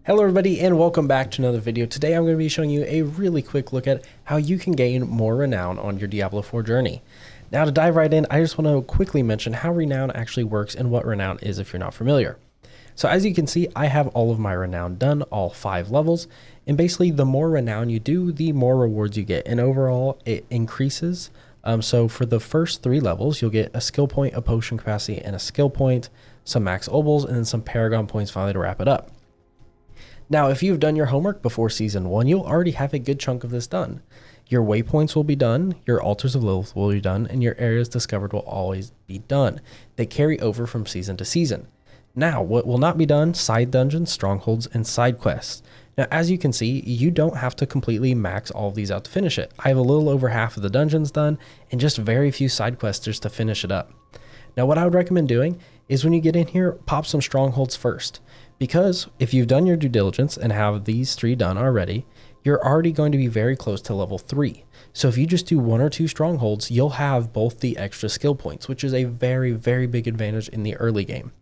Hello everybody and welcome back to another video. Today I'm going to be showing you a really quick look at how you can gain more renown on your Diablo 4 journey. Now to dive right in, I just want to quickly mention how renown actually works and what renown is if you're not familiar. So as you can see, I have all of my renown done, all 5 levels, and basically the more renown you do, the more rewards you get, and overall it increases. So for the first 3 levels, you'll get a skill point, a potion capacity, and a skill point, some max obols, and then some paragon points finally to wrap it up. Now, if you've done your homework before Season 1, you'll already have a good chunk of this done. Your waypoints will be done, your altars of Lilith will be done, and your areas discovered will always be done. They carry over from season to season. Now, what will not be done? Side dungeons, strongholds, and side quests. Now, as you can see, you don't have to completely max all of these out to finish it. I have a little over half of the dungeons done, and just very few side quests just to finish it up. Now, what I would recommend doing is when you get in here, pop some strongholds first. Because if you've done your due diligence and have these 3 done already, you're already going to be very close to level 3. So if you just do 1 or 2 strongholds, you'll have both the extra skill points, which is a very, very big advantage in the early game.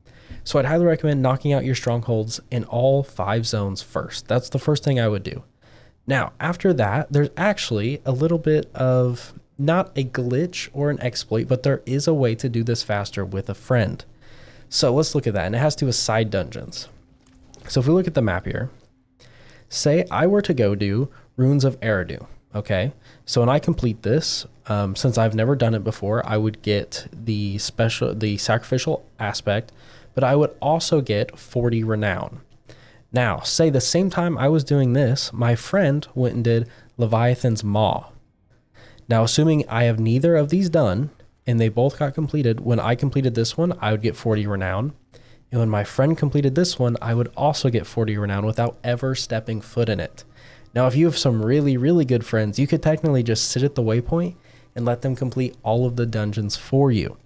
So I'd highly recommend knocking out your strongholds in all 5 zones first. That's the first thing I would do. Now, after that, there's actually a little bit of, not a glitch or an exploit, but there is a way to do this faster with a friend. So let's look at that, and it has to do with side dungeons. So if we look at the map here, say I were to go do Runes of Eridu, okay? So when I complete this, since I've never done it before, I would get the sacrificial aspect, but I would also get 40 renown. Now, say the same time I was doing this, my friend went and did Leviathan's Maw. Now, assuming I have neither of these done, and they both got completed, when I completed this one, I would get 40 renown. And when my friend completed this one, I would also get 40 renown without ever stepping foot in it. Now, if you have some really, really good friends, you could technically just sit at the waypoint and let them complete all of the dungeons for you.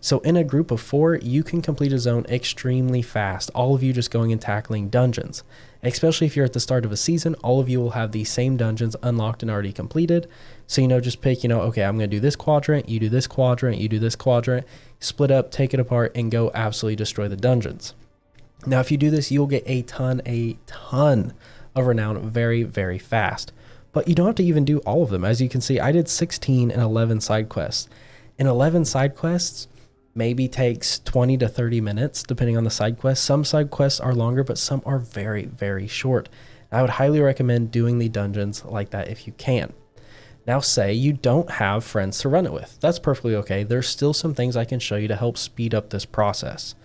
So in a group of 4, you can complete a zone extremely fast, all of you just going and tackling dungeons. Especially if you're at the start of a season, all of you will have the same dungeons unlocked and already completed. So, just pick, okay, I'm going to do this quadrant, you do this quadrant, you do this quadrant, split up, take it apart, and go absolutely destroy the dungeons. Now, if you do this, you'll get a ton of renown very, very fast. But you don't have to even do all of them. As you can see, I did 16 and 11 side quests. And 11 side quests maybe takes 20 to 30 minutes, depending on the side quests. Some side quests are longer, but some are very, very short. I would highly recommend doing the dungeons like that if you can. Now, say you don't have friends to run it with. That's perfectly okay. There's still some things I can show you to help speed up this process.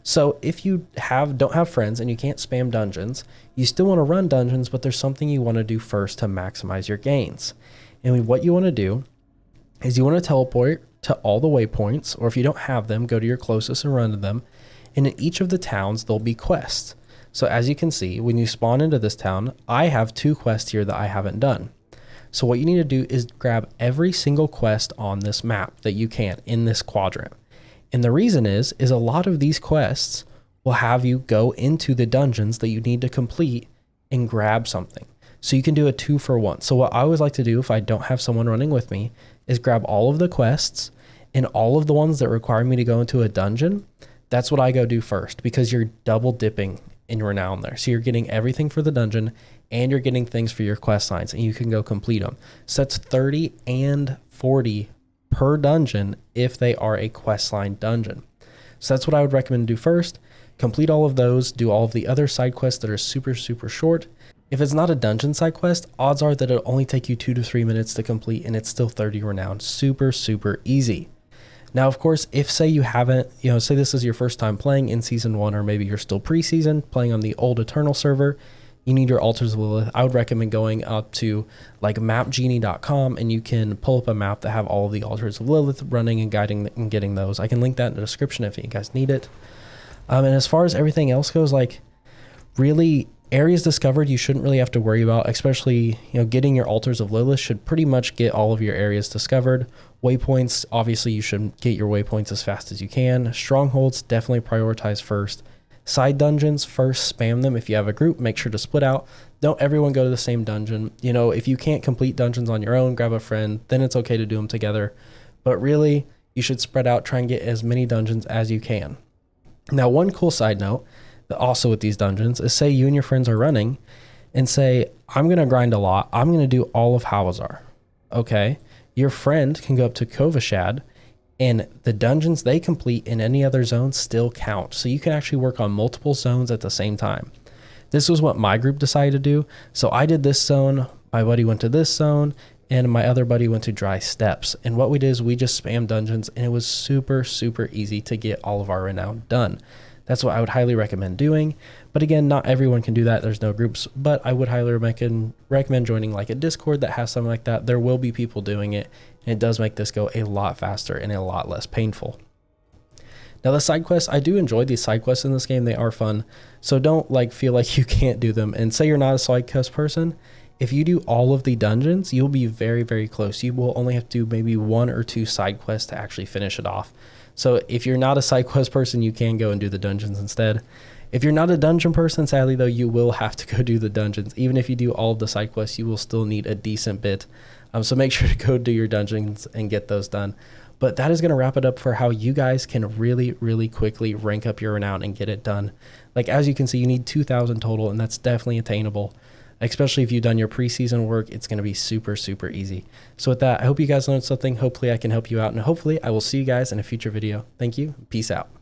So if you don't have friends and you can't spam dungeons, you still want to run dungeons, but there's something you want to do first to maximize your gains. And what you want to do is you want to teleport to all the waypoints, or if you don't have them, go to your closest and run to them. And in each of the towns, there'll be quests. So as you can see, when you spawn into this town, I have 2 quests here that I haven't done. So what you need to do is grab every single quest on this map that you can in this quadrant. And the reason is a lot of these quests will have you go into the dungeons that you need to complete and grab something. So you can do a 2 for 1. So what I always like to do if I don't have someone running with me is grab all of the quests and all of the ones that require me to go into a dungeon. That's what I go do first, because you're double dipping in renown there. So you're getting everything for the dungeon and you're getting things for your quest lines, and you can go complete them. So that's 30 and 40 per dungeon if they are a quest line dungeon. So that's what I would recommend do first. Complete all of those, do all of the other side quests that are super, super short. If it's not a dungeon side quest, odds are that it'll only take you 2 to 3 minutes to complete, and it's still 30 renown. Super, super easy. Now, of course, if say you haven't, say this is your first time playing in Season 1, or maybe you're still pre-season playing on the old Eternal server, you need your altars of Lilith. I would recommend going up to like mapgenie.com, and you can pull up a map that have all of the altars of Lilith running and guiding and getting those. I can link that in the description if you guys need it. And as far as everything else goes, like really areas discovered, you shouldn't really have to worry about, especially, getting your altars of Lilith should pretty much get all of your areas discovered. Waypoints, obviously you should get your waypoints as fast as you can. Strongholds, definitely prioritize first. Side dungeons, first spam them. If you have a group, make sure to split out. Don't everyone go to the same dungeon. If you can't complete dungeons on your own, grab a friend, then it's okay to do them together. But really, you should spread out, try and get as many dungeons as you can. Now, one cool side note also with these dungeons is, say you and your friends are running and say, I'm going to grind a lot. I'm going to do all of Hawazar. Okay. Your friend can go up to Kovashad, and the dungeons they complete in any other zone still count. So you can actually work on multiple zones at the same time. This was what my group decided to do. So I did this zone, my buddy went to this zone, and my other buddy went to Dry Steps. And what we did is we just spammed dungeons, and it was super, super easy to get all of our Renown done. That's what I would highly recommend doing. But again, not everyone can do that. There's no groups, but I would highly recommend joining like a Discord that has something like that. There will be people doing it, and it does make this go a lot faster and a lot less painful. Now the side quests, I do enjoy these side quests in this game. They are fun. So don't like feel like you can't do them. And say you're not a side quest person, if you do all of the dungeons, you'll be very, very close. You will only have to do maybe 1 or 2 side quests to actually finish it off. So if you're not a side quest person, you can go and do the dungeons instead. If you're not a dungeon person, sadly though, you will have to go do the dungeons. Even if you do all of the side quests, you will still need a decent bit. So make sure to go do your dungeons and get those done. But that is going to wrap it up for how you guys can really, really quickly rank up your Renown and get it done. Like, as you can see, you need 2,000 total, and that's definitely attainable. Especially if you've done your preseason work, it's going to be super, super easy. So with that, I hope you guys learned something. Hopefully I can help you out, and hopefully I will see you guys in a future video. Thank you. Peace out.